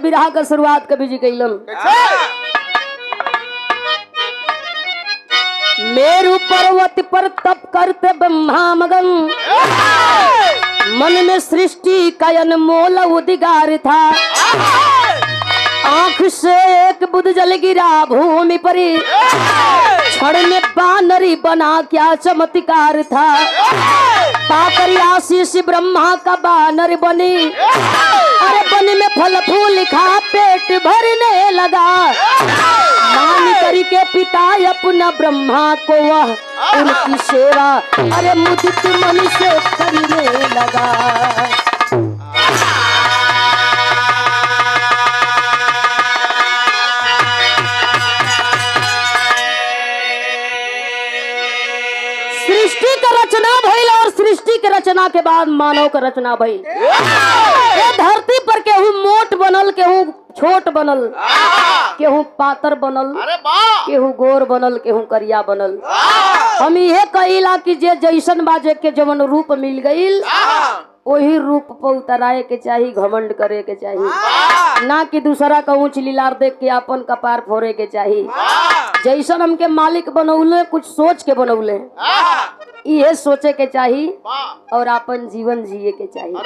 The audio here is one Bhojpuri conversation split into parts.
बिरहा का शुरुआत कवि जी कैलन। मेरु पर्वत पर तप करते ब्रह्मा मगन, मन में सृष्टि का अनमोल उद्गार था। आंख से एक बुध जल गिरा भूमि पर, क्षण में बानरी बना क्या चमत्कार था। पाकर आशीष ब्रह्मा का बानर बनी, अरे बन में फल फूल खा पेट भरने लगा। मान करके पिता अपना ब्रह्मा को वह उनकी सेवा, अरे मुदित मन से करने लगा। सृष्टि का रचना भइल और सृष्टि के रचना के बाद मानव का रचना भइल। ये धरती पर केहू मोट बनल, केहू छोट बनल, केहू पातर बनल, केहू गोर बनल, केहू करिया बनल। हम ये कहिला कि जे जैसन बाजे के जवन रूप मिल गईल वही रूप पर उतराए के चाहिए, घमंड करे के चाहिए, ना कि दूसरा का ऊंच लीलार देख के अपन कपार फोड़े के चाहिए। जैसन हमके मालिक बनौले कुछ सोच के बनौले, ये सोचे के चाहिए और अपन जीवन जिए के चाहिए।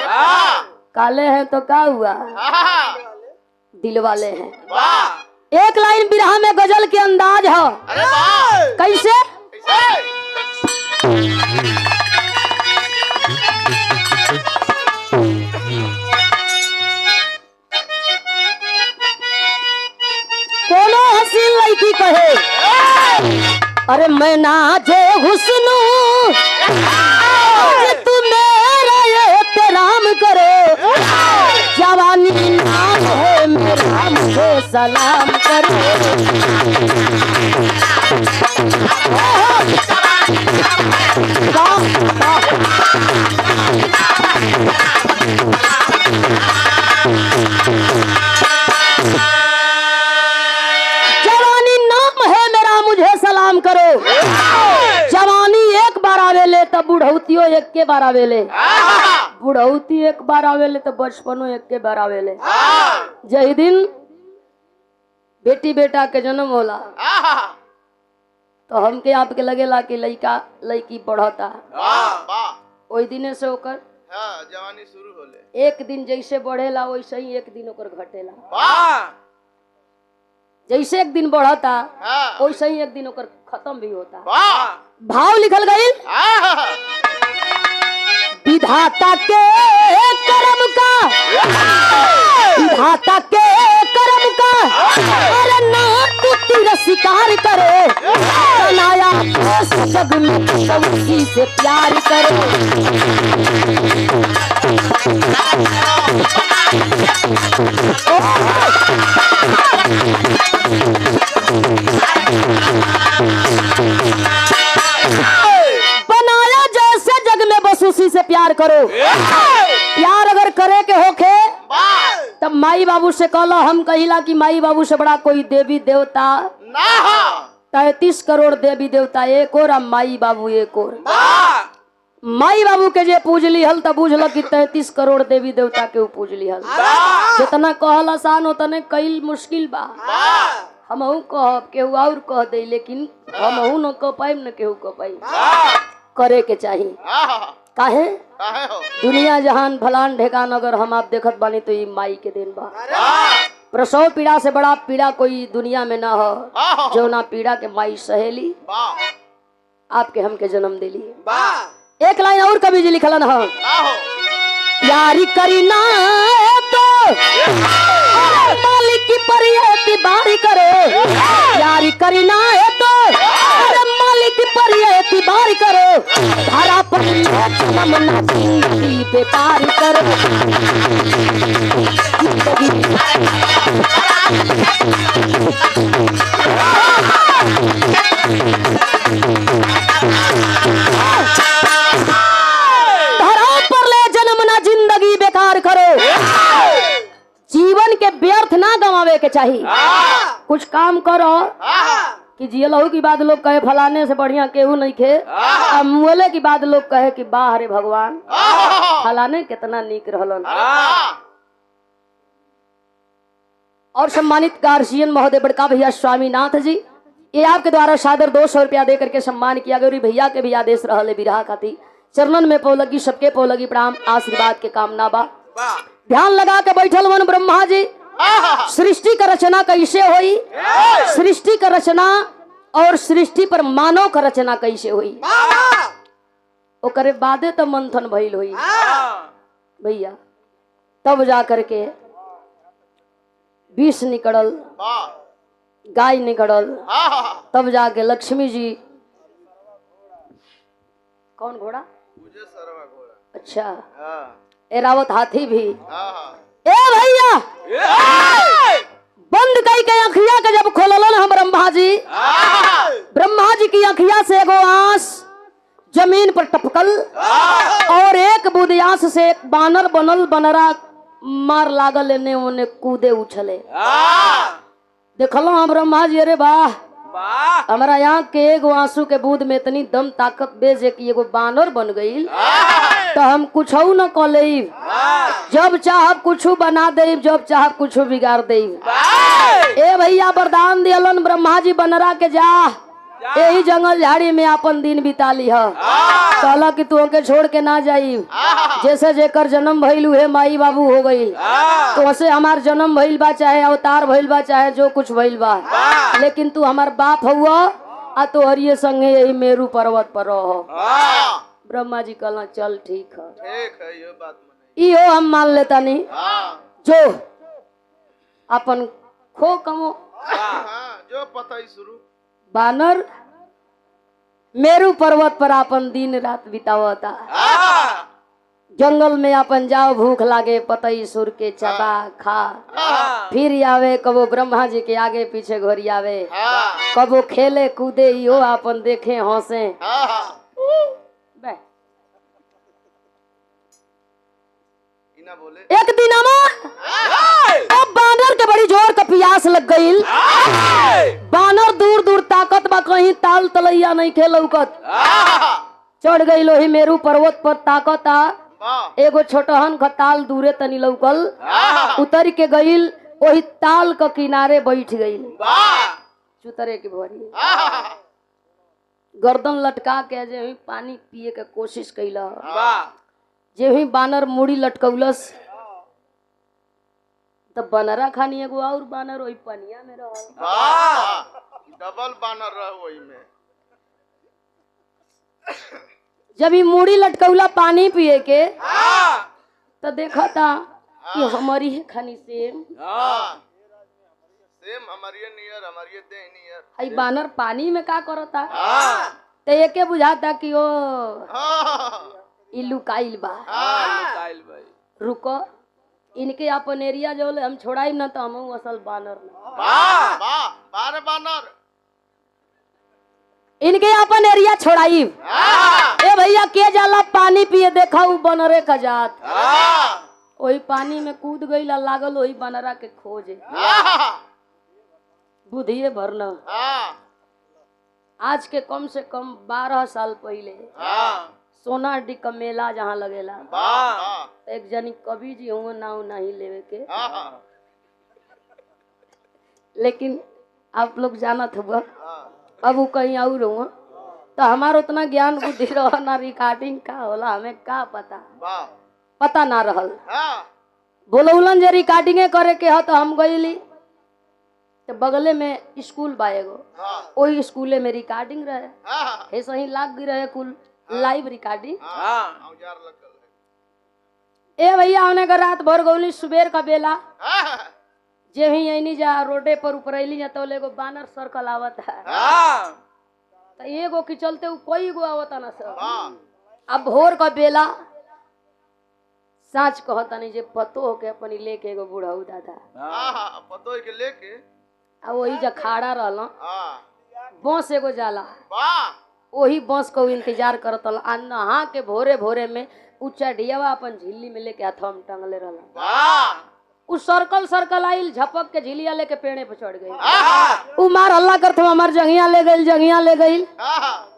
काले हैं तो क्या हुआ, दिल वाले हैं। एक लाइन बिरहा में गजल के अंदाज है, कैसे? कोनो हसीन लड़की कहे, अरे मैं नाजे हुस्नू तू मेरा ये तेराम करे, जवानी नाम है मेरा मुझे सलाम करे। जवानी नाम है मेरा मुझे सलाम करो। जवानी एक बार आवेले तो बुढ़ौतियो एक के बार आवेले, बुढ़ौती एक बार आवेले तो बचपनो एक के बार आवेले। जय दिन बेटी बेटा के जन्म होला तो हमके आपके लगेला कि लड़का लड़की बढ़ता, वही दिने से ओकर जवानी शुरू होले। एक दिन जैसे बढ़ेला वैसे ही एक दिन ओकर घटेला। जैसे एक दिन बढ़ता वैसे ही एक दिन ओकर खत्म भी होता। भाव लिखल गई, विधाता के कर्म का, विधाता के कर्म का, अरे ना तू तिरस्कार करे। बनाया इस जग में सब उसी से प्यार करे। बनाया जैसे जग में बस उसी से प्यार करो। प्यार अगर करे के होखे तब माई बाबू से कहला। हम कहिला कि माई बाबू से बड़ा कोई देवी देवता ना हो। 33 करोड़ देवी देवता एक और, माई बाबू एक और। माई बाबू के जे पूजली हल तब बुझल कि 33 करोड़ देवी देवता के पूजली हल। जितना कहल आसान उतने कईल मुश्किल बा। हमहू कहब केहू और कह दे, लेकिन हमहू न कह पाइब न केहू कह पाइब। करे के चाहिए। काहे? दुनिया जहान फलान ढेकान अगर हम आप देखत बानी तो ये माई के देन बा। प्रसव पीड़ा से बड़ा पीड़ा कोई दुनिया में ना हो, जो ना पीड़ा के माई सहेली आपके हमके जन्म दिली। एक लाइन और कवि जी लिखलन है, यारी करी ना तो मालिक की परियति बारी करे। यारी करी ना तो मालिक की परियति बारी करो। धारा पर नमना जिंदगी बेकार करो। धरा पर ले जन्मना जिंदगी बेकार करो। जीवन के व्यर्थ ना गंवावे के चाहिए। कुछ काम करो कि जियलहू की बाद लोग कहे फलाने से बढ़िया केहू नहीं खे, मुएले की बाद लोग कहे कि वाह रे भगवान फलाने कितना नीक रहलन। और सम्मानित गार्जियन महोदय बड़का भैया स्वामीनाथ जी, ये आपके द्वारा सादर 200 रुपया दे करके सम्मान किया गया। भैया के भी आदेश रहले बिरहा खाती चरणन में पौलगी, सबके पौलगी प्रणाम, आशीर्वाद के कामना बा। ध्यान लगा के बैठल वन ब्रह्मा जी, सृष्टि का रचना कैसे हुई, सृष्टि का रचना और सृष्टि पर मानव का रचना कैसे हुई, ओकरे बादे तो मंथन भइल हुई भैया। तब जा करके विष निकलल, गाय निकलल, तब जाके लक्ष्मी जी, कौन घोड़ा, मुझे सरवा घोड़ा, अच्छा एरावत हाथी भी। ए भैया बंद कई के अखिया के जब खोललन हम ब्रह्मा जी की अखिया से एगो आंस जमीन पर टपकल और एक बूंदियांस से एक बानर बनल, बनरा मार लागल, एने ओने कूदे उछले। देखलो हम ब्रह्मा जी, अरे वाह, हमारा यहाँ के एगो आंसू के बूंद में इतनी दम ताकत बेजे कि एगो बानर बन गई, तो हम कुछ न कर ले, जब चाहब कुछ बना दे, जब चाहब कुछ बिगाड़ दे। ए भैया वरदान दियलन ब्रह्मा जी बनरा के, जा यही जंगल झाड़ी में अपन दिन बिता ली है, कहला कि तू के छोड़ के ना जाई, जैसे जेकर जन्म भइल है माई बाबू हो गई, तो वैसे हमार जन्म भइल बा, चाहे अवतार भइल बा, चाहे जो कुछ भइल बा, लेकिन तू हमार बाप हुआ आ तो हरिये संगे यही मेरू पर्वत पर रहो। ब्रह्मा जी कहला चल ठीक है, ये बात इहो हम मान लेता नहीं, जो अपन खो कमो जो पता ही शुरू। बानर मेरू पर्वत पर अपन दिन रात बितावता, जंगल में अपन जाओ, भूख लागे पतई सुर के चबा खा, फिर आवे कबो ब्रह्मा जी के आगे पीछे घोरी आवे, कबो खेले कूदे यो अपन देखे हंसे। एक दिन अब बानर के बड़ी जोर का प्यास लग गई, बानर दूर दूर ताकत बा, कहीं ताल तलैया नहीं खेलौकत, चढ़ गई लोही मेरू पर्वत पर ताकता, एगो छोटहन का ताल दूरे तनी लौकल, उतर के गईल वही ताल के किनारे बैठ गई, चुतरे की भरी गर्दन लटका के जे पानी पिए के कोशिश कैला, जे ही बानर मुड़ी लटकौलस, तब बनरा खानी एगो और बानर वही पनिया में रहल, डबल बानर रह वही में। जब ही मुड़ी लटकौला पानी पिए के, तो देखा था कि हमारी है खानी सेम सेम हमारी नियर, हमारी दे नियर। आई बानर पानी में का करता, तो एके बुझाता कि ओ लुकाइल बा, रुको इनके अपन एरिया जो हम छोड़ाई न तो हम असल बानर बानर इनके अपन एरिया छोड़ाई। ए भैया के जाला पानी पिए, देखा उ बनरे का जात, वही पानी में कूद गई, लागल वही बनरा के खोजे, बुधिए भरना। आज के कम से कम 12 साल पहले सोनाडी का मेला जहाँ लगेला, एक जनी कवि जी हुआ, नाव नहीं लेवे के, लेकिन आप लोग जाना था अब वो कहीं और हुआ, तो हमारा उतना ज्ञान बुद्धि रहा ना, रिकॉर्डिंग का होला हमें का पता ना रहल। बोलौलन जे रिकॉर्डिंगे करे के हो, तो हम गईली, तो बगले में स्कूल बा एगो, वही स्कूले में रिकॉर्डिंग रहे, ऐसा ही लाग गई रहे कुल लाइव रिकॉर्डिंग। ए भैया उन्हें का रात भर गौली, सुबेर का बेला जे ही यही जा रोडे पर उपरैली जा, तो एगो बानर सर्कल आवत है, तो एगो की चलते कोई गो आवता ना सर। अब भोर का बेला साँच कहता नहीं, जे पतो हो के अपनी लेके एगो बुढ़ऊ दादा पतो के लेके अब वही जा खाड़ा रहल, बस एगो जाला, वही बस को इंतजार करत, आ नहा के भोरे भोरे में ऊंचा डियावा अपन झिल्ली में लेके हाथ में टंगले रहल, उ सर्कल सर्कल आइल, झपक के झिलिया लेके पेड़े पे चढ़ गई, उ मार हल्ला करत हमार जंगिया ले गई, जंगिया ले गई।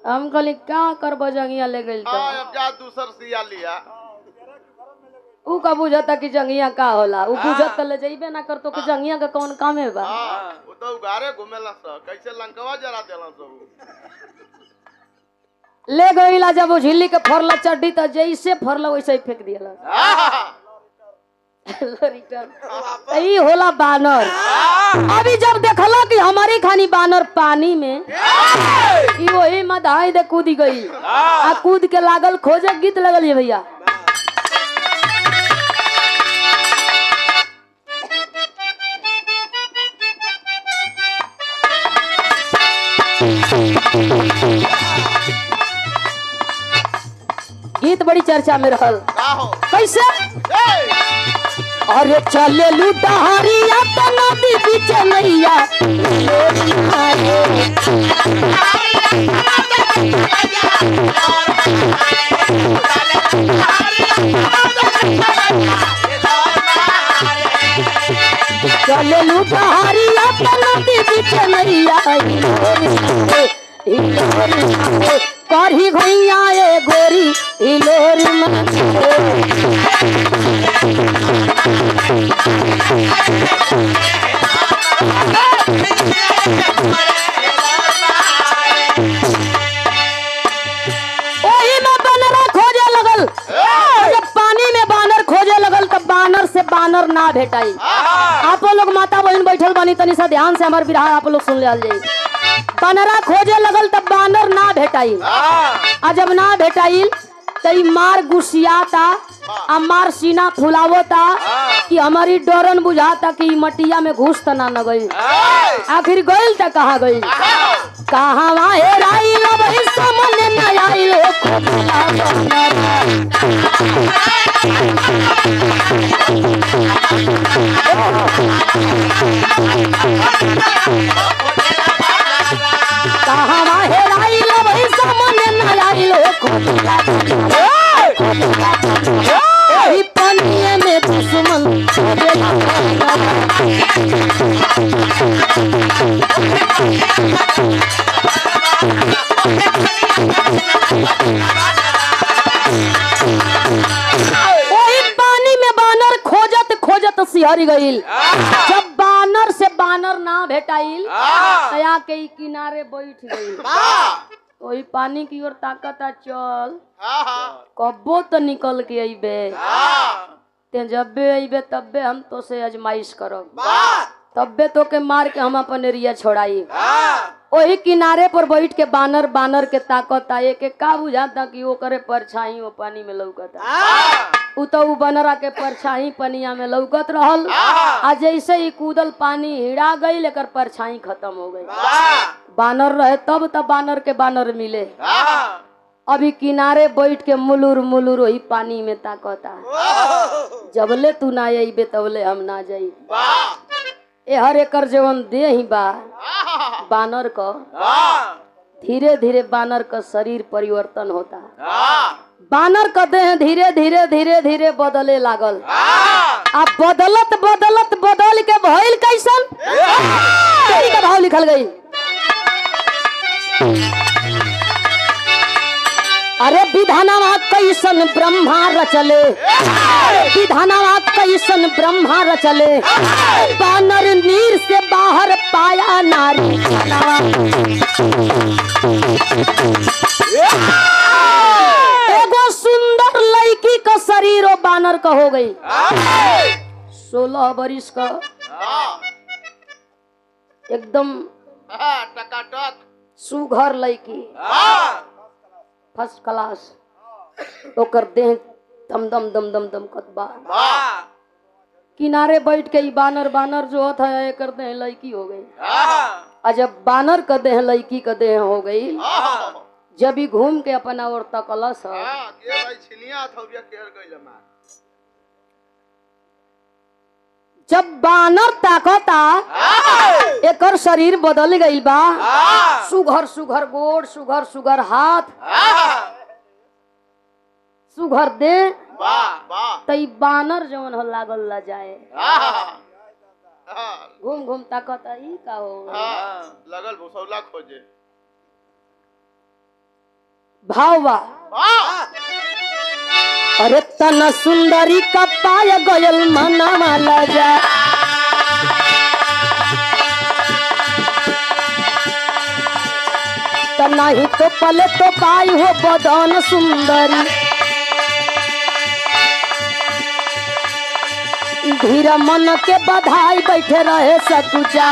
हम कहली क्या करबो, जंगिया ले गई तो अब जा दूसर सिया लिया, ऊ का बुझता कि जंगिया का होला, ऊ बुझत त ले जइबे ना कर तो कि जंगिया का कौन काम है बा। हां वो तो उगारे घुमेला स कैसे लंकवा जरा देला सब ले गईला जब वो झिल्ली के फरला चड्डी त जैसे फरला वैसे ही फेंक दिया। यही होला बानर। अभी जब देखला कि हमारी खानी बानर पानी में, ई वही मधाई दे कूदी गई आ कूद के लागल खोजे, गीत लगल ये भैया। गीत बड़ी चर्चा में रहल। कैसे? अरे चले लुटहरिया त नदी बीच नैया, चले लुटहरिया त नदी बीच नैया, करही भैया ए गोरी हिलोर ओही में बानर खोजे लगल। जब पानी में बानर खोजे लगल तब बानर से बानर ना भेटाई। आप लोग माता बहन बैठल बानी, तनी सा ध्यान से हमार बिरहा आप लोग सुन ले जाई। बानरा खोजे लगल तब बानर ना भेटाई। आ जब ना भेटाइल तई मार गुस्सियाता, आ मार सीना फुलावता कि हमारी डरन बुझाता कि मटिया में घुस त ना गई। आखिर गइल त कहाँ गई? कहाँ वाहे राइल वही सामने न आइल कहाँ वाहे राइल वही सामने न आइल वही पानी में दुश्मन वही पानी में बानर खोजत खोजत सिहर गईल। जब बानर से बानर ना भेटाइल तया के किनारे बैठ गईल। वही पानी की ओर ताकता, चल कब्बो तो निकल के अइबे, ते जब्बे अइबे तब्बे हम तो से आजमाइश करब, तब्बे तो के मार के हम अपन एरिया छोड़ाई। वही किनारे पर बैठ के बानर बानर के ताकता, एक एक का बुझाता कि वो करे परछाई वो पानी में लौकता। उ तो उ बनरा के परछाई पनिया में लौकत रहल। आ जैसे ही कूदल पानी हिड़ा गई, लेकर परछाई खत्म हो गई। बानर रहे तब तब बानर के बानर मिले। अभी किनारे बैठ के मुलुर मुलुर वही पानी में ताकता, जबले तू ना अइबे तबले हम ना जाई। ए हर एकर जवन दे ही बा बानर को, धीरे धीरे बानर का शरीर परिवर्तन होता। बानर का देह धीरे धीरे धीरे धीरे बदले लागल। अब बदलत बदलत बदल के भइल कैसन, तेरी का भाव लिखल गई। अरे विधानवा कैसन ब्रह्मा रचले, विधानवा कैसन ब्रह्मा रचले, बानर नीर से बाहर पाया नारी। एगो सुंदर लड़की का शरीर और बानर का हो गई। 16 बरिस का एकदम टकाटक सुघर लड़की, फर्स्ट क्लास। ओकर देह दम दम दम दम दम कतबा। किनारे बैठ के बानर बानर जो होता है एकर देह लड़की हो गई। और जब बानर का देह लड़की का देह हो गई, जब भी घूम के अपना और तकलस के भाई छिनिया थौरिया केर गइल मा। जब बानर ताकता एकर शरीर बदल गई बा। सुघर सुघर गोड़, सुघर सुघर हाथ, सुघर दे, तई बानर जवन हो लागल ला जाए। घूम घूम ताकता, ई का हो लगल भुसौला खोजे। भाव बा अरे तना सुंदरी का पाय गयल मनवा लजा नहीं तो पले तो पाई हो बदन सुंदरी धीरा मन के बधाई बैठे रहे सकुचा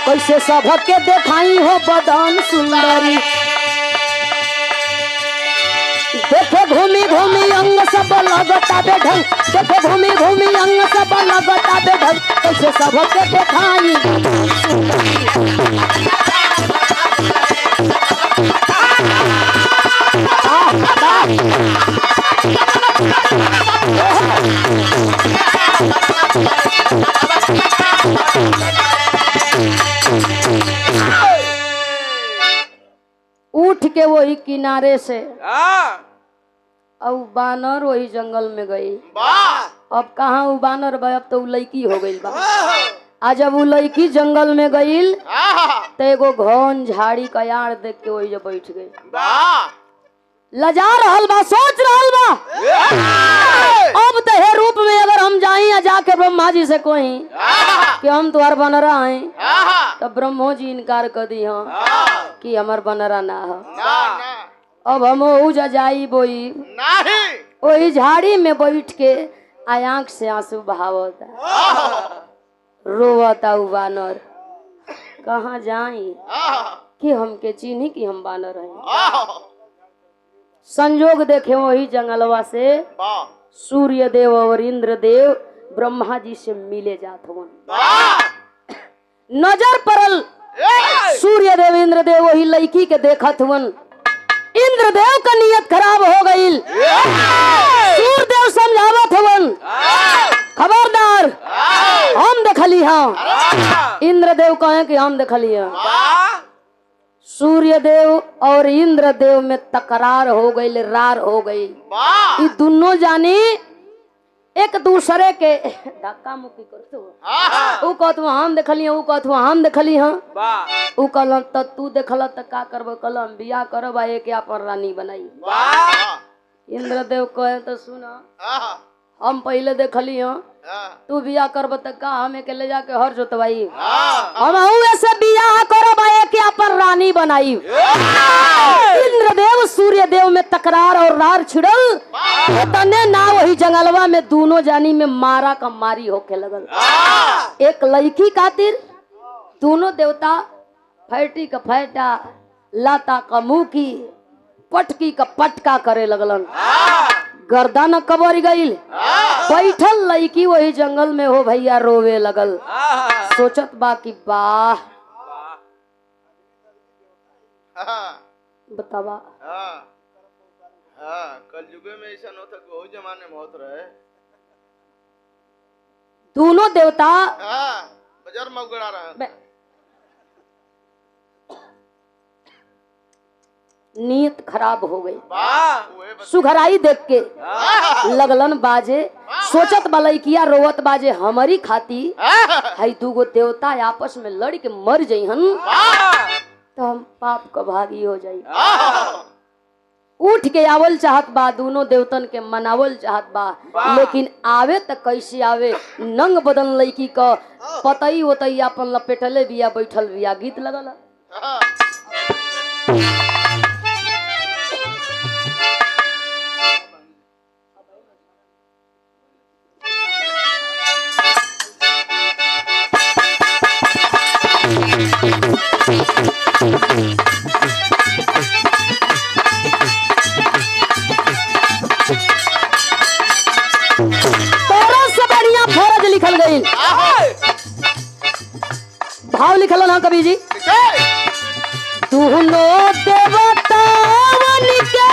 कैसे सबके देखाई हो बदन सुंदरी देखे घूमी घूमी अंग सब लगता बेढंग देखे घूमी घूमी अंग सब लगता बेढंग कैसे सबके देखाई उठ के वही किनारे से अब बानर वही जंगल में गई। अब कहाँ वो बानर बा, अब तो लड़की हो गई बा। आज जब वो लड़की जंगल में गई तो एगो घन झाड़ी का यार देख के वही जब बैठ गई। लजा रहल बा, सोच रहल बा अब तो हे रूप में अगर हम जाई जाके ब्रह्मा जी से कोई कि हम तुम्हार बनरा हैं तो ब्रह्मो जी इनकार कर दी कि हमार बनरा ना हो। अब हम जाई बोई वही झाड़ी में बैठ के आँख से आंसू बहावता रोवता उ बानर कहाँ जाई कि हमके चीनी कि हम बानर हैं। संजोग देखे वही जंगलवा से सूर्य देव और इंद्र देव ब्रह्मा जी से मिले जात हुन। नजर पड़ल सूर्य देव इंद्र देव वही लड़की के देखत हुन। इंद्र देव का नियत खराब हो गई। सूर्य देव समझावत हुन खबरदार हम देखली हाँ। इंद्र देव कहे कि हम देखली हाँ। सूर्य देव और इंद्र देव में तकरार हो गई, रार हो गई। ये दोनों जानी एक दूसरे के धक्का मुक्की करते हो। ऊ कहत हम देखली ऊ कहत हम देखली हाँ। ऊ कहल त तू देखल त का करब, कल हम बियाह करब एक अपन रानी बनाई। इंद्र देव कहे तो सुना हम पहले देखली हाँ, तू बियाह करब त का हमें के ले जाके हर जोतवाई हम ऐसे बियाह करब एक अपन रानी बनाई। इंद्रदेव सूर्य देव में तकरार और रार छिड़ल तने ना वही जंगलवा में दोनों जानी में मारा का मारी होके लगल। एक लड़की खातिर दोनों देवता फैटी का फैटा लाता का मुकी पटकी का पटका करे लगलन। गर्दन कबर गई बैठल लड़की वही जंगल में हो भैया रोवे लगल। सोचत बा कि वाह बतावा कल युगे में ऐसा न था कि वही जमाने में होत रहे। दोनों देवता बाजार में उगड़ा रहा नीयत खराब हो गई। सुघराई देख के लगलन बाजे। सोचत बलैकिया रोवत बाजे हमारी खाती है दूगो देवता आपस में लड़ के मर जइहन तो हम पाप का भागी हो जाई। उठ के आवल चाहत बा, दोनों देवतन के मनावल चाहत बा, लेकिन आवे त कैसे आवे। नंग बदन लड़की का पतई वतई अपन लपेटले बिया बैठल बिया गीत लगल। भाव लिखल ना कवि जी दोनों देवतावन के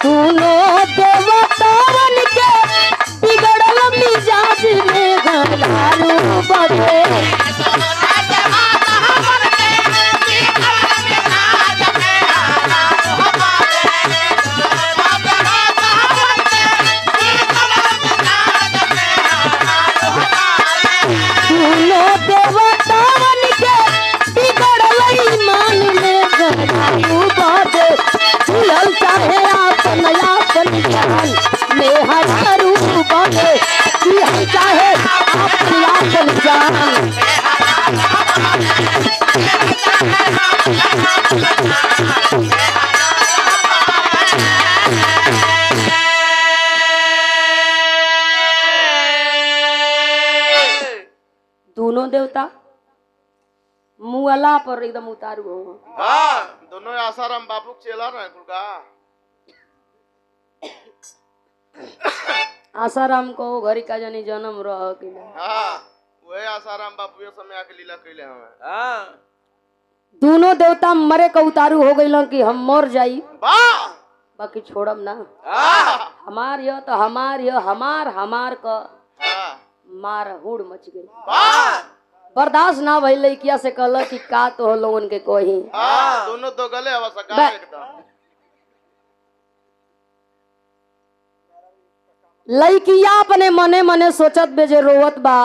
दोनों देवतावन के बिगड़ल मिजाज में घालू बदे दोनों देवतावन के दोनों देवता मुअला पर एकदम उतारू हो। हाँ दोनों आसाराम बापू के चेला रहे कुल का। आसाराम को घरी का जानी जन्म रह कि ना। हाँ वही आसाराम बापू ये समय आके लीला कैले हमें। दोनों देवता मरे का उतारू हो गई कि हम मर जाई वाह बाकी छोड़म ना। हमार यो तो हमार यो हमार का मार हुड़ मच गई। बर्दाश्त ना भइल लइकिया से कहल कि का तो लोगन के कोही। दोनों तो गले हवा सका एकदम। लइकिया अपने मने मने सोचत बेजे रोवत बा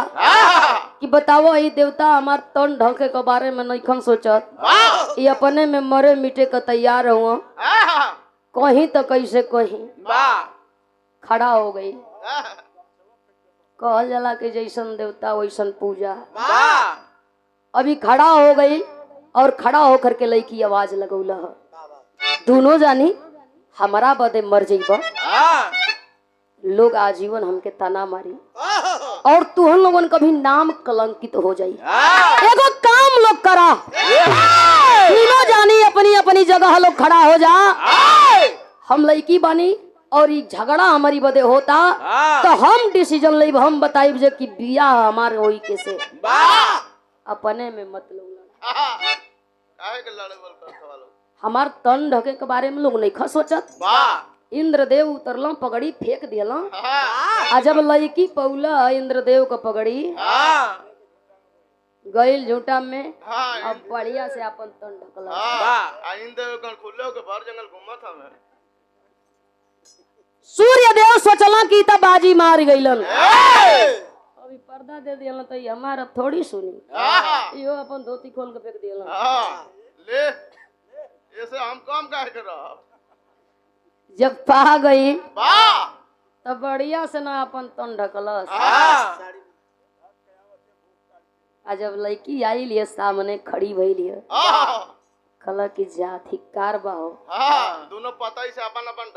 कि बताओ ई देवता हमार तन ढके के बारे में नइखन सोचत। ये अपने में मरे मिटे का तैयार हुआ कहीं तो कैसे कहीं खड़ा हो गई। कहल जाला कि जैसन देवता वैसन पूजा। अभी खड़ा हो गई और खड़ा होकर के लइकी आवाज लगौला दोनों जानी हमारा बदे मर जइबा। लोग आजीवन हमके ताना मारी और तुहन लोगन कभी नाम कलंकित हो जाई। एगो काम लोग करा तीनों जानी अपनी अपनी जगह लोग खड़ा हो जा। हम लड़की बानी और ये झगड़ा हमारी बदे होता तो हम डिसीजन लेब। हम बताइब जे कि बिया हमार होई कैसे। अपने में मत लोग हमार तन ढके के बारे में लोग नहीं सोचत। इंद्रदेव उतरल पगड़ी फेंक दियल आ जब लड़की पौला इंद्रदेव का पगड़ी गईल झूठा में अब बढ़िया से अपन तन ढकल। सूर्य देव सोचला कि त बाजी मार गईलन। अभी पर्दा दे दियल तो हमार अब थोड़ी सुनी। यो अपन धोती खोल के फेंक दियल। ले ऐसे हम काम काहे करब। जब पा गई तब बढ़िया से ना अपन तन ढकलस। आ जब लड़की आई लिए सामने खड़ी भई लिए कल की जा धिक्कार बाहो। दोनों पता ही से अपन अपन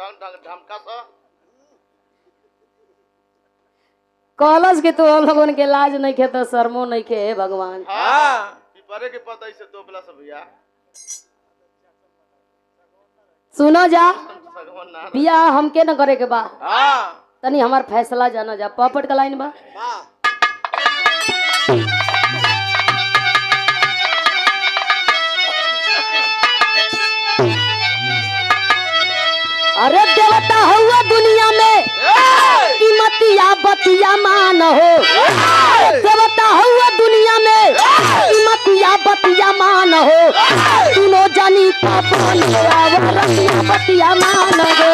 ढमका सा कहलस कि तो हम लोगन के लाज नहीं खे तो शर्मो नहीं खे भगवान। पिपरे के पता ही से तो बला सब भैया सुनो जा बिया हमके न करे के बा तनी हमार फैसला जाना जा। पॉपट का लाइन बा अरे देवता हुआ दुनिया में कीमतिया बतिया मान हो। देवता हुआ दुनिया में कीमतिया बतिया मान हो। तीनों जानी बतिया मान हो।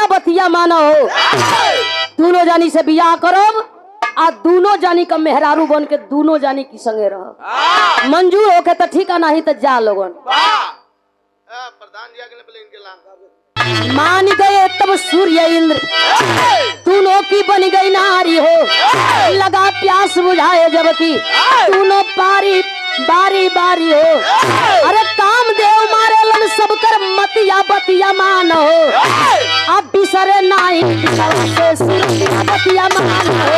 बतिया माना हो। दोनों जानी से बियाह करब आ दोनों जानी का मेहरारू बन के दोनों जानी की संगे रह। मंजूर होके तो ठीक है नहीं तो जा लोगन। प्रधान जी आगे इनके ला मान गए तब सूर्य इंद्र दोनों की बन गई नारी हो। लगा प्यास बुझाए जबकि दोनों पारी बारी बारी हो। अरे कामदेव मारे लन सब कर मतिया बतिया मान हो। अब बिसरे नाई बतिया मान हो।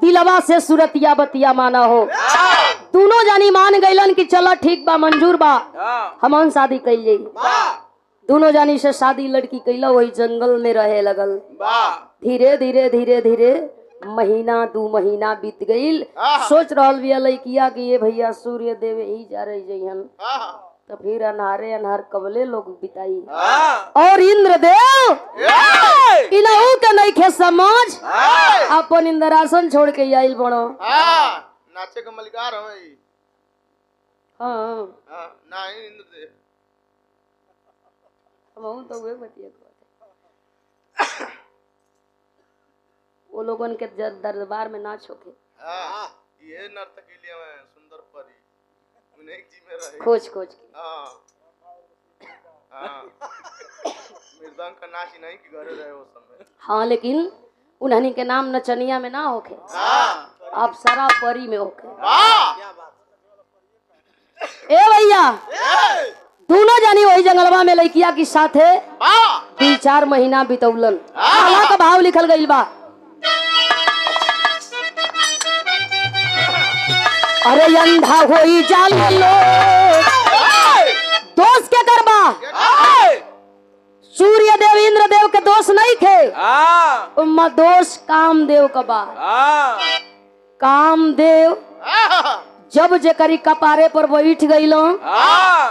दिलवा से सूरतिया बतिया माना हो। दोनों जानी मान गईलन कि चला ठीक बा मंजूर बा हमन शादी कैल जाई। दोनों जानी से शादी लड़की कैला वही जंगल में रहे लगल। धीरे धीरे धीरे धीरे महीना 2 महीना बीत गईल। सोच रहल बिया लड़किया कि ये भैया सूर्य देव ही जा रही जइहन तो फिर अनहारे अनहार कबले लोग बिताई। और इंद्रदेव इनहू के नहीं खे समझ हाँ अपन इंद्रासन छोड़ के आइल बड़ो। नाचे का मलिकार हमें ही। हाँ नहीं इंद्रदेव हम तो वे बतिया वो लोगन के दरबार में नाच होके ये नर्तकी लिए मैं सुंदर परी उन्हें एक जी में रहे खोज खोज के मृदंग का नाच ही नहीं कि घरे रहे उस समय। हाँ लेकिन उन्हनी के नाम नचनिया में ना होके अब सारा परी में होके। ए भैया दोनों जानी वही जंगलवा में लड़किया की साथे 3-4 महीना बितौलन। अल्लाह का भाव लिखल गइल बा। अरे अंधा होई जाल लो दोस्त के करबा सूर्य देव इंद्र देव के दोष नहीं थे उम्मा दोष कामदेव का बा। कामदेव जब जेकरी कपारे पर बैठ गईलो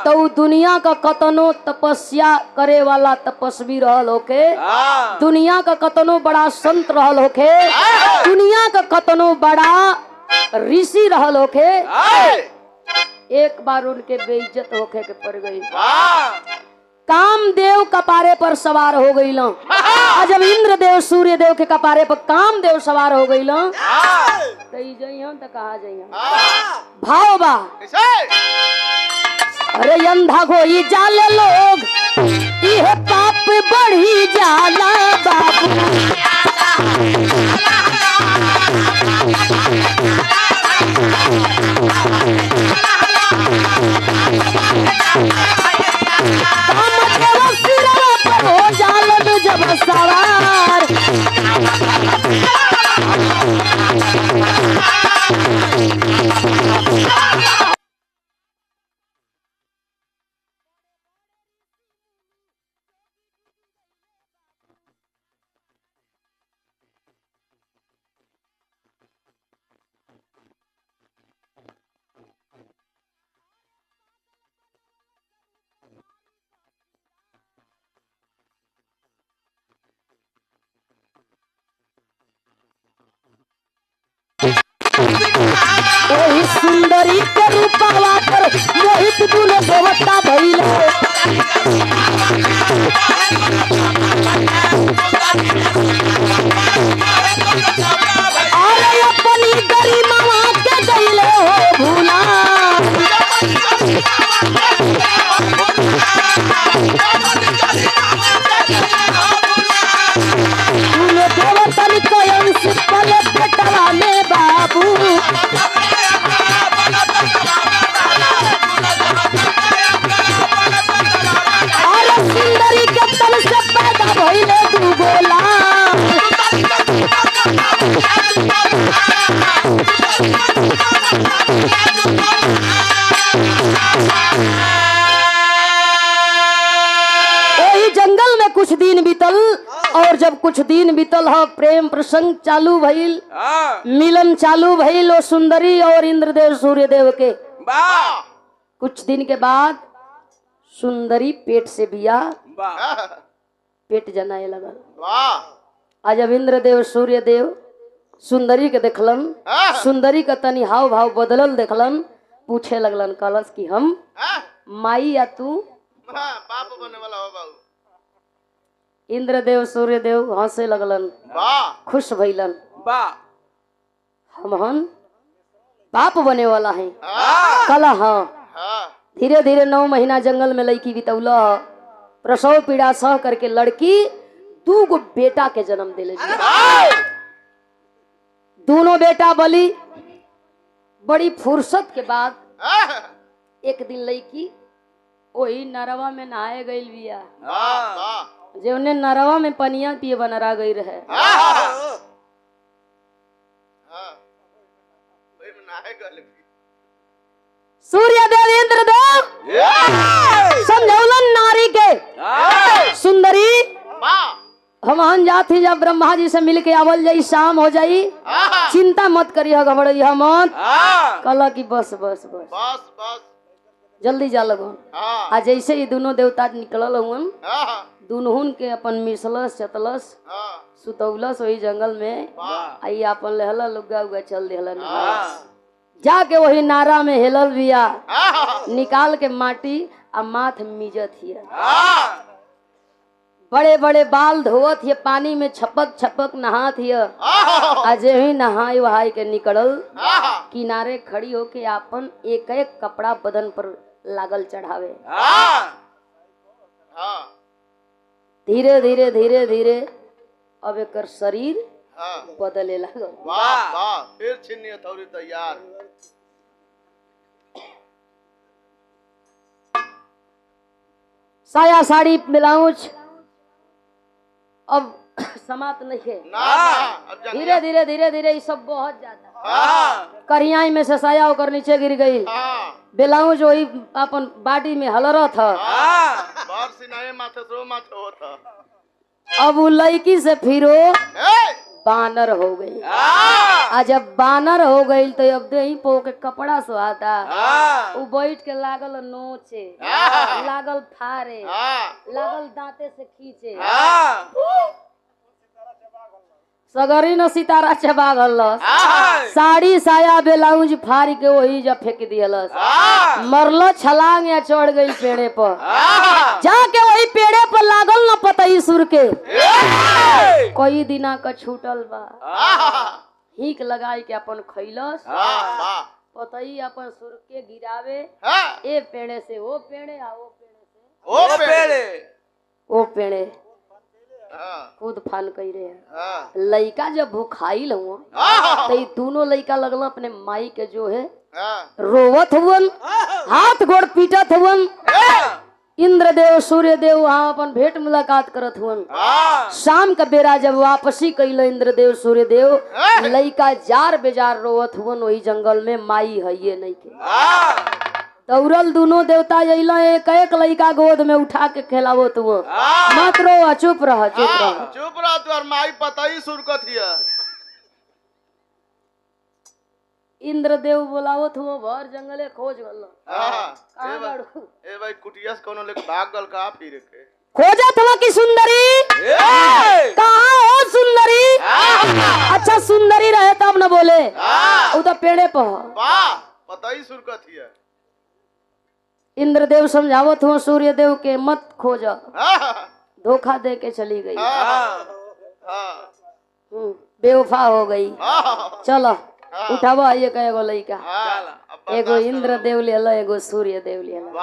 तो उ दुनिया का कतनो तपस्या करे वाला तपस्वी रहल होके, दुनिया का कतनो बड़ा संत रहल होके, दुनिया का कतनो बड़ा ऋषि रहल होके, एक बार उनके बेइज्जत होके के पड़ गई। कामदेव कपारे पर सवार हो गई लो। जब इंद्रदेव सूर्य देव के कपारे पर कामदेव सवार हो गई लो तो तो कहा जाइए भाव बा। अरे अंधा गोई जाले लोग यह पाप बढ़ी जाला बाबू। हो जालन जब सवार वही सुंदरी के रूपवा पर मोहित दुनो देवता भइले। अरे अपनी गरिमा के गइले हो भूला। दुनो देवतन को अंश पले बेटवा में बाबू। अरे सुंदरी के तन से पैदा भइले दू गोला। वही जंगल में कुछ दिन बीतल और जब कुछ दिन बीतल हो प्रेम प्रसंग चालू भइल, मिलन चालू भइल ओ सुंदरी और इंद्रदेव सूर्यदेव के। कुछ दिन के बाद सुंदरी पेट से बिया पेट जनाए लगल। आज जब इंद्रदेव सूर्यदेव सुंदरी के देखलन, सुंदरी का तनी हाव भाव बदलल देखलन, पूछे लगलन कलश कि हम माई या तू बाप बने वाला हो बाबू। इंद्रदेव सूर्यदेव हंसे लगलन, खुश भइलन। हम बाप बने वाला है कला। हाँ धीरे धीरे 9 महीना जंगल में लड़की बितौला। प्रसव पीड़ा सह करके लड़की 2 गो बेटा के जन्म दिले। दोनों बेटा बली। बड़ी फुर्सत के बाद एक दिन लड़की वही नरवा में नहाए गई बिया। जो उन्हें नरवा में पनिया पिए बनरा गई रहे। सूर्यदेव इंद्रदेव समझौलन नारी के। सुंदरी हम जाती जब ब्रह्मा जी से मिल के आवल जाई, शाम हो जाई, चिंता मत करिए, घबराइए मत। कल की बस बस बस बस बस जल्दी जा लगन। आ जैसे ही दोनों देवता निकलल हुन, दुनहुन के अपन मिसलस चतलस सुतौलस वही जंगल में वाह आई अपन लहला लुगा उगा चल देहलन जाके वही नारा में हेलल बिया निकाल के माटी आ माथ मिजत हिया बड़े बड़े बाल धोवत हिया पानी में छपक छपक नहात हिया अजे ही नहाय वहाय के निकलल किनारे खड़ी होके आपन एक एक कपड़ा बदन पर लागल चढ़ावे धीरे धीरे धीरे धीरे अब एकर शरीर बदले लागल वाह वाह फिर छिन्नी हथौड़ी तैयार साया साड़ी ब्लाउज अब समाप्त नहीं है ना अब धीरे धीरे धीरे धीरे ये सब बहुत ज्यादा करियाई में से साया होकर नीचे गिर गई ब्लाउज वही अपन बाडी में हलरा था बाहर सिनाए माथे सो माथे होता अब वो लड़की से फिरो बानर हो गई आ जब बानर हो गई तो अब दही पो के कपड़ा सुहाता वो बैठ के लागल नोचे लागल फारे लागल दांते से खींचे सगरी न सितारा चबा गलस साड़ी साया ब्लाउज फाड़ के वही जब फेंक दियलस मरलो छलांग या चढ़ गई पेड़े पर जाके वही पेड़े पर लागल न पतई सुर के कोई दिना का छूटल बा हिक लगाई के अपन खैलस पतई अपन सुर के गिरावे ए पेड़े से वो पेड़े आ वो पेड़े से वो पेड़े खुद फान कही रहे लड़का जब भूखाइल हुआ तो दोनों लड़का लगल अपने माई के जो है रोवत हुवन हाथ गोड़ पीटत हुवन इंद्रदेव सूर्यदेव वहाँ अपन भेंट मुलाकात करत हुवन शाम का बेरा जब वापसी कैल इंद्रदेव सूर्यदेव लड़का जार बेजार रोवत हुवन वही जंगल में माई है ये नहीं के दौड़ल दोनों देवता अला एक एक लड़का गोद में उठा के खेलावो तो वो मत रो चुप रह चुप रह तू और माई पता ही सुरकत हिया इंद्रदेव बोलावो तो वो भर जंगले खोज गल ए भाई कुटिया से कोनो लेके भाग गल का फिर के खोजत हुआ की सुंदरी कहाँ हो सुंदरी अच्छा सुंदरी रहे तब न बोले वो तो पेड़े पर वाह पता ही सुरकत हिया इंद्रदेव समझावत हुआ सूर्यदेव के मत खोजा धोखा दे के चली गई बेवफा हो गई चलो उठावा ये एगो लड़का एगो इंद्रदेव ले लो एगो सूर्यदेव ले लो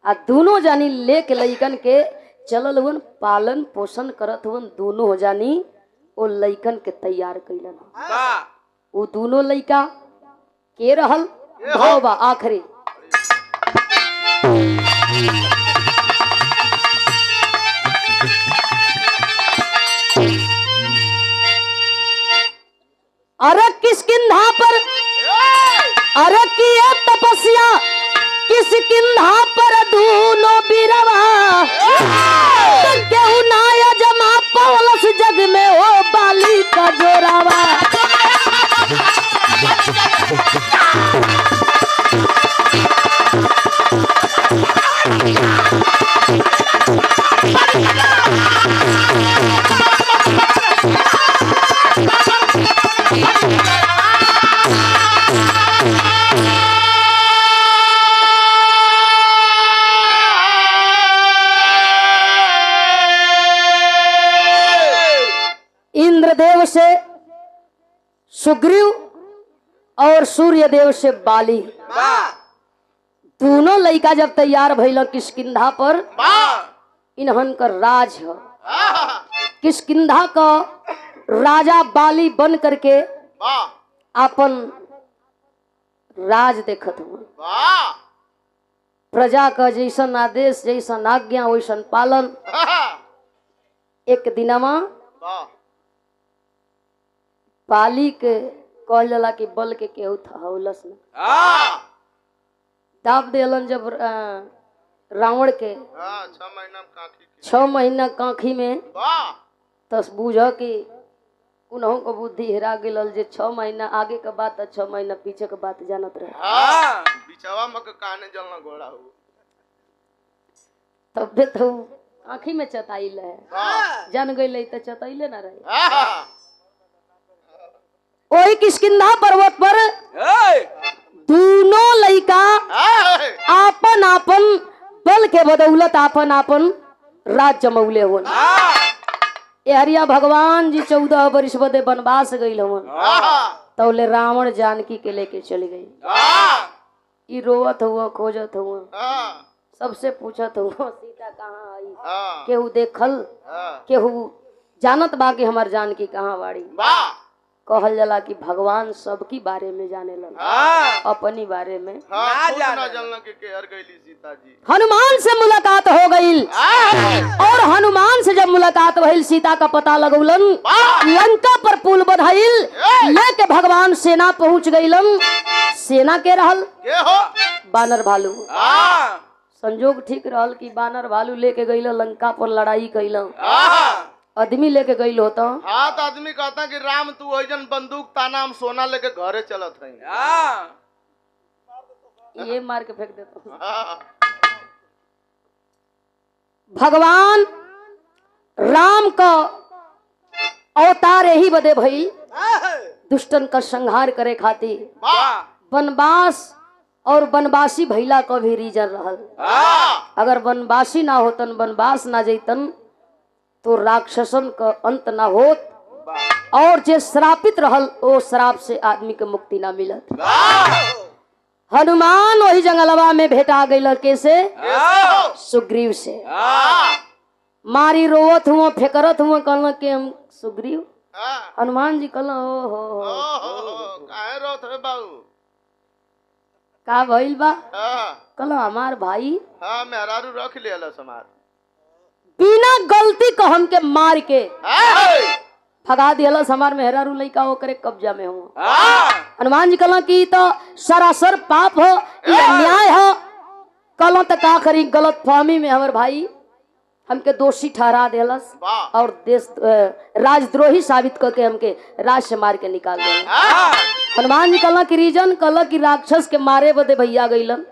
आ दोनों जानी लेके लइकन के चलल हुन पालन पोषण करत हुन दोनों हो जानी वो लइकन के तैयार कैलन वो दोनों लइका के रहल भाव बा आखिरी अरे किसकिंधा पर अरे किया तपस्या किसकिंधा पर दोनों बिरवा केहू नाया जमा पवलस जग में हो बाली का जोरावा इंद्रदेव से सुग्रीव और सूर्यदेव से बाली दोनों लड़का जब तैयार भइल किष्किंधा पर इन्हन का राज है किष्किंधा का राजा बाली बन करके अपन राज देखत हुआ प्रजा का जैसन आदेश जैसन आज्ञा वैसन पालन एक दिनमा बाली के कहल जाला कि बल के केहू थहौलस न दाब देलन जब रावण के 6 महीना काखी में तस बुझ कि उन्हों को बुद्धि हेरा गेल जे 6 महीना आगे के बात 6 महीना पीछे के बात जानत रहे बिचवा में काने जलना घोड़ा हो तब दे तो आँखी में चताइल है, जान गई तो चताइले ना रहे। हाँ वही किष्किंधा पर्वत पर दोनों लड़का आपन आपन बल के बदौलत आपन आपन राज जमौले हो। हरिया भगवान जी 14 वर्ष बदे वनवास गई हवन, तौले रावण जानकी के लेके चली गई। ई रोवत हुआ, खोजत हुआ, सबसे पूछत हुआ सीता कहाँ आई। केहू देखल, केहू जानत बा कि हमार जानकी कहाँ बाड़ी। कहल जाला कि भगवान सबकी बारे में जाने लगा, अपनी बारे में सीता जी। हनुमान से मुलाकात हो गई और हनुमान से जब मुलाकात भइल सीता का पता लगौलन, लंका पर पुल बधाइल लेके भगवान सेना पहुंच गईलन। सेना के रहल बानर भालू। संजोग ठीक रहल कि बानर भालू लेके गईल लंका पर लड़ाई कैल। आदमी लेके गई होता। हाँ तो आदमी कहता कि राम तू वही बंदूक ताना हम सोना लेके घरे चलत है। ये मार के फेंक देता। भगवान राम का अवतार यही बदे भई दुष्टन का संहार करे खातिर वनवास और वनवासी भैला का भी रीजन रहल। अगर वनवासी ना होतन, वनवास ना जैतन तो राक्षसन का अंत ना होत और जे श्रापित रहल ओ श्राप से आदमी के मुक्ति ना मिलत। हनुमान वही जंगलवा में भेटा गई कैसे? सुग्रीव से। मारी रोवत हुआ, फेकरत हुआ, कहल के हम सुग्रीव। हनुमान जी कहल काहे रोत है बाबू? का भइल बा? कहल हमार भाई मेहरारू रख लिया समार, बिना गलती को हमके मार के भगा दिया। हमार मेहरारू लइका ओकरे कब्जा में हो। हनुमान जी कहला कि तो सरासर पाप हो, अन्याय हो। कहला तो का करी, गलत फहमी में हमार भाई हमके दोषी ठहरा दिलस और देश राजद्रोही साबित करके हमके राज से मार के निकाल दिया। हनुमान जी कहला कि रीजन, कहला कि राक्षस के मारे बदे भैया गईलन,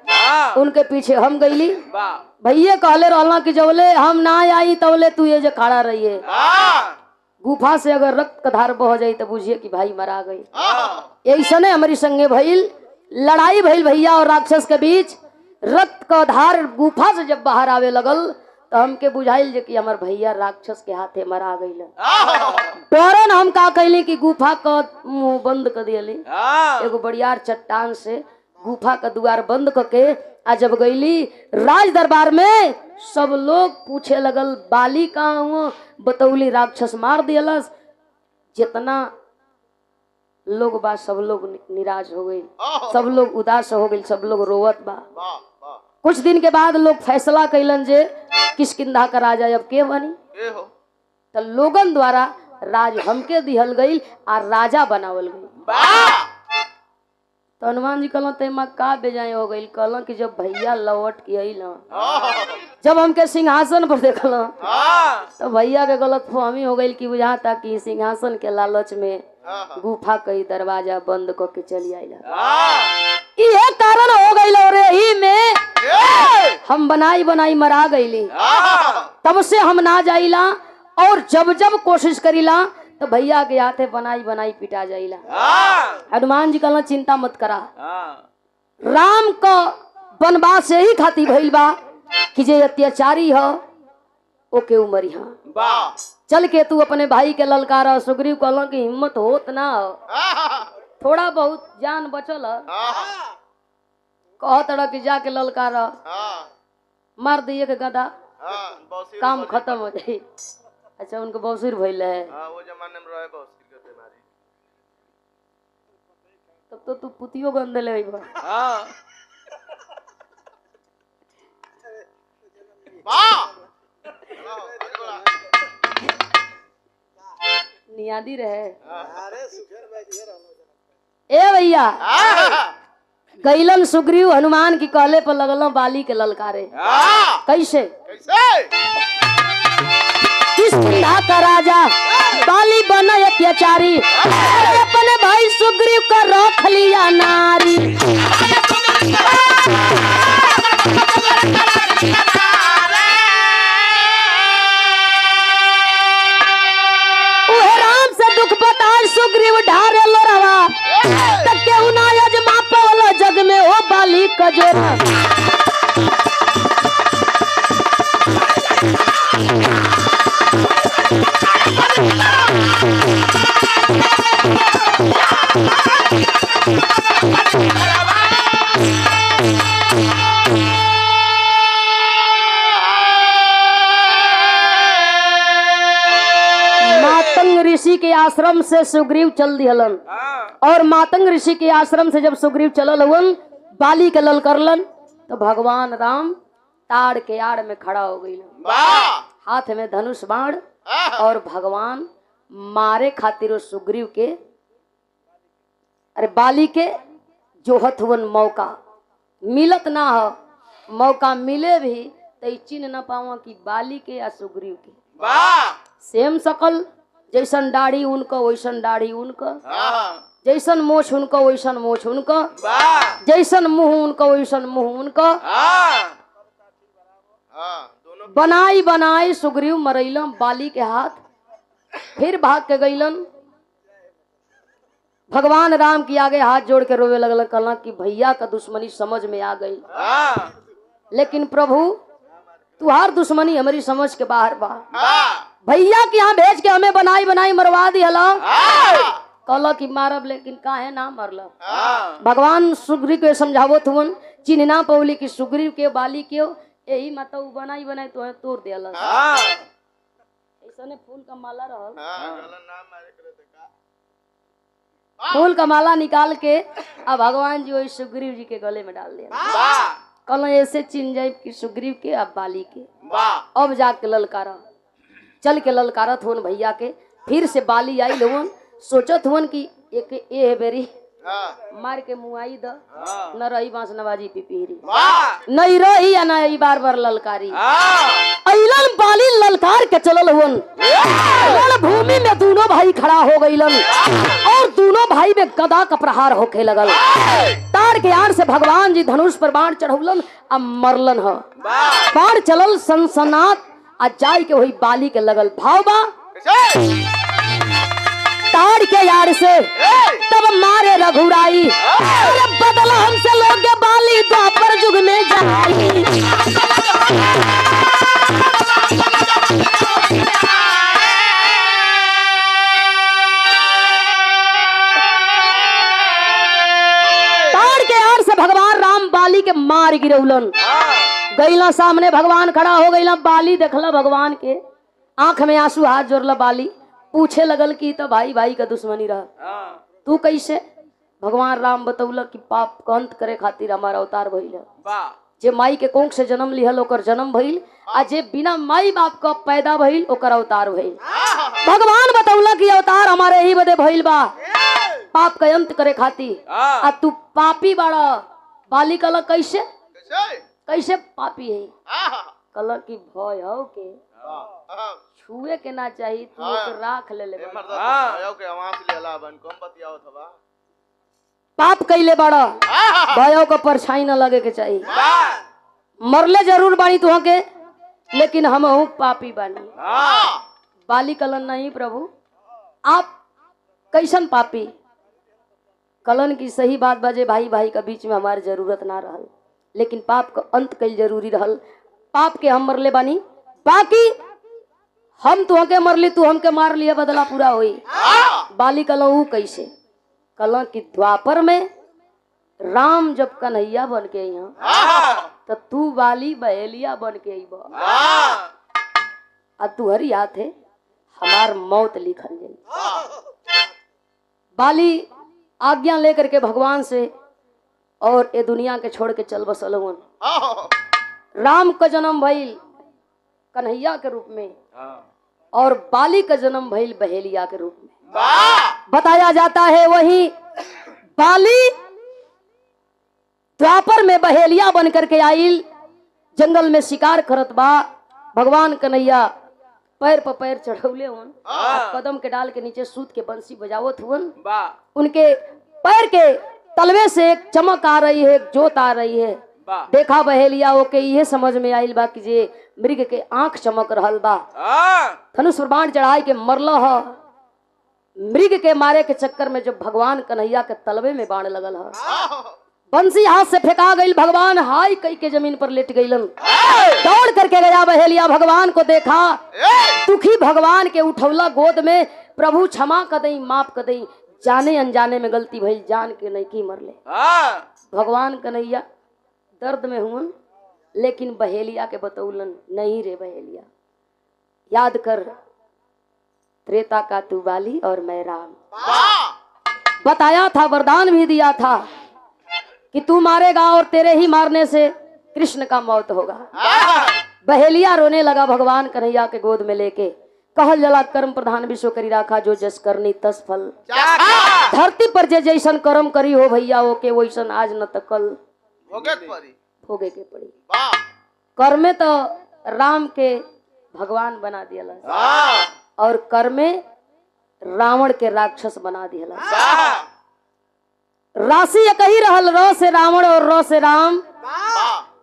उनके पीछे हम गईली। भैया कहले रहला कि जबले हम ना आई तबले तू ये जो खड़ा रही है। गुफा से अगर रक्त का धार बह जाई तो बुझिए कि भाई मरा गई। ऐसने हमारी संगे भइल, लड़ाई भइल भैया और राक्षस के बीच। रक्त का धार गुफा से जब बाहर आवे लगल तो हमके बुझाइल जे कि हमार भैया राक्षस के हाथे मरा गईल। डरन हम का कैली कि गुफा का मुंह बंद कर दियली। एगो बड़ियार चट्टान से गुफा का द्वार बंद करके आ जब गईली राज दरबार में, सब लोग पूछे लगल बाली कहाँ हुआ? बतौली राक्षस मार दियलस। जितना लोग बा सब लोग निराश हो गई, सब लोग उदास हो गई, सब लोग रोवत बा। कुछ दिन के बाद लोग फैसला कैलन जे किष्किंधा का राजा अब के बनी। तो लोगन द्वारा राज हमके दिहल गई और राजा बनावल गई। तो हनुमान जी कहल तेमा का बेजाय हो गई। कहल कि जब भैया लौट के अइल, जब हमके सिंहासन पर देखल तो भैया के गलत फहमी हो गई कि बुझा था कि सिंहासन के लालच में गुफा कई दरवाजा बंद करके चली आइला। ये कारण हो गई और यही में हम बनाई बनाई मरा गईली। तब से हम ना जाइला और जब जब कोशिश करीला तो भैया के हाथे बनाई बनाई पिटा जाइला। हनुमान जी कहला चिंता मत करा, राम का वनवास यही खाती भइल बा कि जे अत्याचारी हो ओके उमरी हाँ। चल के तू अपने भाई के ललकारा। सुग्रीव कहला कि हिम्मत होत ना हो, थोड़ा बहुत जान बचल कहत कि जाके ललकारा, मार दिए के गदा, काम खत्म हो जाए। अच्छा उनको बौसीर भइल है। वो जमाने में रहे बौसीर के बीमारी। तब तो तू पुतियो गंद ले आइबा। हां वाह नियादी रहे। अरे सुखेर भाई दिए रहलो। ए भैया गईलन सुग्रीव हनुमान की कहले पर लगल बाली के ललकारे। कैसे किष्किंधा का राजा बाली बना अत्याचारी, अपने भाई सुग्रीव का रख लिया नारी। सुग्रीव ढारे लोरावा त केहू ना अजमा पावला जग में हो बाली कजोरा मातंग ऋषि के आश्रम से सुग्रीव चल दिहलन और मातंग ऋषि के आश्रम से जब सुग्रीव चलल हुवन बाली के लल करलन तो भगवान राम ताड़ के आड़ में खड़ा हो गई हाथ में धनुष बाण और भगवान मारे खातिर सुग्रीव के अरे बाली के जोहत हुवन मौका मिलत ना हो मौका मिले भी तो चिन्ह न पावा कि बाली के या सुग्रीव के सेम सकल जैसन दाढ़ी उनका वैसन दाढ़ी उनका जैसन मोछ उनका वैसन मोछ उनका जैसन मुंह उनका वैसन मुंह उनका बनाई बनाई सुग्रीव मरैलम बाली के हाथ फिर भाग के गईलन भगवान राम की आगे हाथ जोड़ के रोवे लगल कहला कि भैया का दुश्मनी समझ में आ गई लेकिन प्रभु तुहार दुश्मनी हमारी समझ के बाहर बा भैया के यहाँ भेज के हमें बनाई बनाई मरवा दी हला कहला कि मारब लेकिन काहे ना मरल भगवान सुग्रीव के समझावत हुवन चिन्ह ना पौली कि सुग्रीव के बाली के यही मत बनाई बनाई तो तोड़ दिया ऐसा फूल का माला रहल फूल का माला निकाल के अब भगवान जी वही सुग्रीव जी के गले में डाल दिया कल ऐसे चिन्ह जाए कि सुग्रीव के अब बाली के अब जाके ललकारा चल के ललकारत हुन भैया के फिर से बाली आई लोगन सोचत हुन कि एक ए बेरी मार के मुआई द न रही बांस नवाजी पिपीरी नहीं रही या नहीं बार बार ललकारी अइलन बाली ललकार के चलल हुन भूमि में दोनों भाई खड़ा हो गइलन और दोनों भाई में गदा का प्रहार होके लगल तार के आड़ से भगवान जी धनुष पर बाण चढ़ौलन आ मरलन ह बाण चलल सनसनात आ जाय के वही बाली के लगल भाव बा ताड़ के यार से तब मारे रघुराई बदला हमसे लोग बाली द्वापर युग में जाई ताड़ के यार से भगवान राम बाली के मार गिरौलन गईला सामने भगवान खड़ा हो गईला बाली देखला भगवान के आंख में आंसू हाथ जोड़ला बाली पूछे लगल कि तो भाई भाई का दुश्मनी रहा तू कैसे भगवान राम बतौल कि पाप का अंत करे खातिर हमारा अवतार भइल जे माई के कोख से जन्म लिहल ओकर जन्म भइल आ जे बिना माई बाप का पैदा भइल ओकर अवतार भइल भगवान बतौल कि अवतार हमारे ही बदे भइल बा पाप का अंत करे खातिर आ तू पापी बाड़ा बाली कल कैसे कैसे पापी है कल की भय हो के छुए के ना चाहिए तू राख ले पाप कैले बड़ा भयो को परछाई न लगे के चाहिए मरले जरूर बानी तुह के लेकिन हम हूँ पापी बानी बाली कलन नहीं प्रभु आप कैसन पापी कलन की सही बात बाजे भाई भाई का बीच में हमारी जरूरत ना रहल लेकिन पाप का अंत कई जरूरी रहल पाप के हम मरले बानी बाकी हम तुह के मरली तू हमके मार लिया बदला पूरा हुई बाली कलऊ कैसे कल की द्वापर में राम जब कन्हैया बन के यहाँ तो तू बाली बहेलिया बन के आ तुहरी हाथ है हमार मौत लिखल गई बाली आज्ञा लेकर के भगवान से और ये दुनिया के छोड़ के चल बसल राम का जन्म भइल कन्हैया के रूप में और बाली का जन्म भइल बहेलिया के रूप में बताया जाता है वही बाली द्वापर में बहेलिया बन करके आइल जंगल में शिकार करत बा भगवान कन्हैया पैर पर पैर चढ़ौले हुन कदम के डाल के नीचे सूत के बंसी बजावत हुन उनके पैर के तलवे से एक चमक आ रही है एक जोत आ रही है देखा बहेलिया ओके ये समझ में आइल बा कि जे मृग के आंख चमक रहल बा धनुष पर बाण चढ़ाई के मरल ह मृग के मारे के चक्कर में जब भगवान कन्हैया के तलवे में बाण लगल है, बंसी हाथ से फेंका गई, भगवान हाय कई के जमीन पर लेट गईलन। दौड़ करके गया बहेलिया, भगवान को देखा, दुखी भगवान के उठौला गोद में, प्रभु क्षमा कर दई, माफ कर दई, जाने अनजाने में गलती भई, जान के नहीं की मरले। भगवान कन्हैया दर्द में हुन, लेकिन बहेलिया के बतौलन, नहीं रे बहेलिया, याद कर त्रेता का तू बाली और मैं राम। बताया था, वरदान भी दिया था कि तू मारेगा और तेरे ही मारने से कृष्ण का मौत होगा। बहेलिया रोने लगा भगवान कन्हैया के गोद में लेके, कहल जला कर्म प्रधान विश्व करी राखा, जो जस करनी तस फल। धरती पर जे जैसन कर्म करी हो भैया, ओके वैसन आज न त कल भोगे के पड़ी। कर में तो राम के भगवान बना दिया और कर में रावण के राक्षस बना दिया। राशि एक ही रहल, र से रावण और र से राम,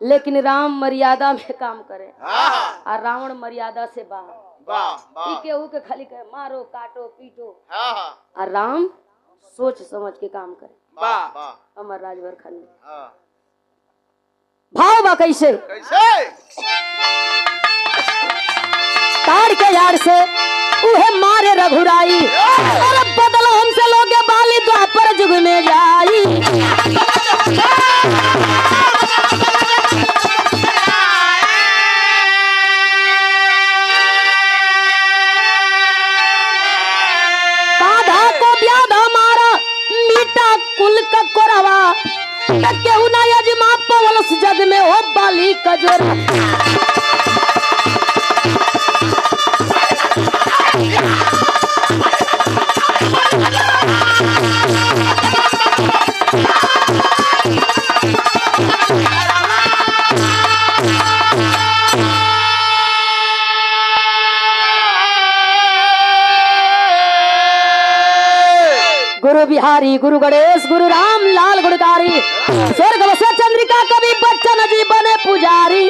लेकिन राम मर्यादा में काम करे और रावण मर्यादा से बाहर। केहू के खाली कहे मारो काटो पीटो, और राम सोच समझ के काम करे। अमर राजभर खंड भाव बा कैसे तार के यार से उहे मारे रघुराई, और बदलो हमसे लोगे बाली द्वापर जुग में जाई। काधा को ब्याधा मारा मीठा कुल का कोरवा, केहू ना यजमा पवलस जग में हो बाली कजोर। गुरु बिहारी गुरु गणेश गुरु राम लाल गुणकारी, स्वर्ग बसे चंद्रिका कवि बच्चन जी बने पुजारी।